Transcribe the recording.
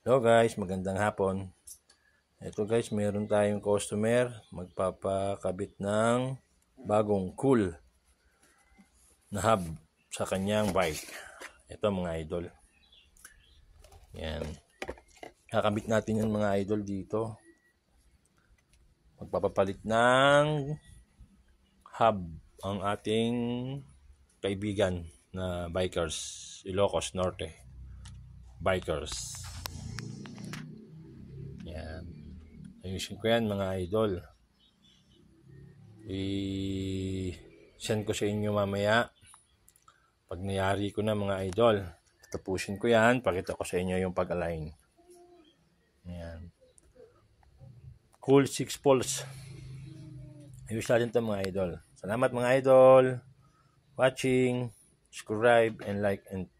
Hello guys, magandang hapon. Ito guys, meron tayong customer magpapakabit ng bagong cool na hub sa kanyang bike. Ito mga idol. Yan. Kakabit natin yung mga idol dito. Magpapapalit ng hub ang ating kaibigan na bikers, Ilocos Norte bikers. Yan. Ayusin ko yan mga idol. I-send ko sa inyo mamaya pag nayari ko na mga idol. Tapusin ko yan. Pakita ko sa inyo yung pag-align. Yan. Cool 6 poles. Ayos natin ito mga idol. Salamat mga idol. Watching, subscribe, and like and